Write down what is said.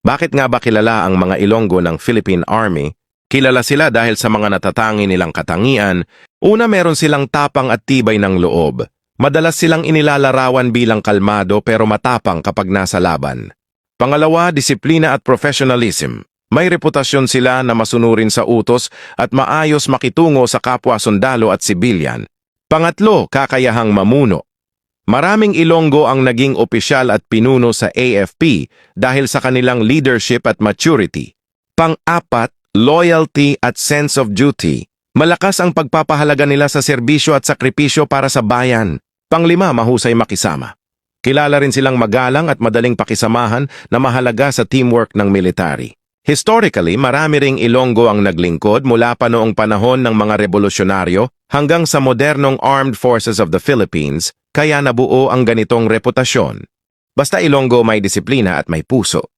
Bakit nga ba kilala ang mga Ilonggo ng Philippine Army? Kilala sila dahil sa mga natatangi nilang katangian. Una, meron silang tapang at tibay ng loob. Madalas silang inilalarawan bilang kalmado pero matapang kapag nasa laban. Pangalawa, disiplina at professionalism. May reputasyon sila na masunurin sa utos at maayos makitungo sa kapwa sundalo at sibilyan. Pangatlo, kakayahang mamuno. Maraming Ilonggo ang naging opisyal at pinuno sa AFP dahil sa kanilang leadership at maturity. Pang-apat, loyalty at sense of duty. Malakas ang pagpapahalaga nila sa serbisyo at sakripisyo para sa bayan. Panglima, mahusay makisama. Kilala rin silang magalang at madaling pakisamahan na mahalaga sa teamwork ng military. Historically, marami ring Ilonggo ang naglingkod mula pa noong panahon ng mga revolusyonaryo hanggang sa modernong Armed Forces of the Philippines, kaya nabuo ang ganitong reputasyon. Basta Ilonggo may disiplina at may puso.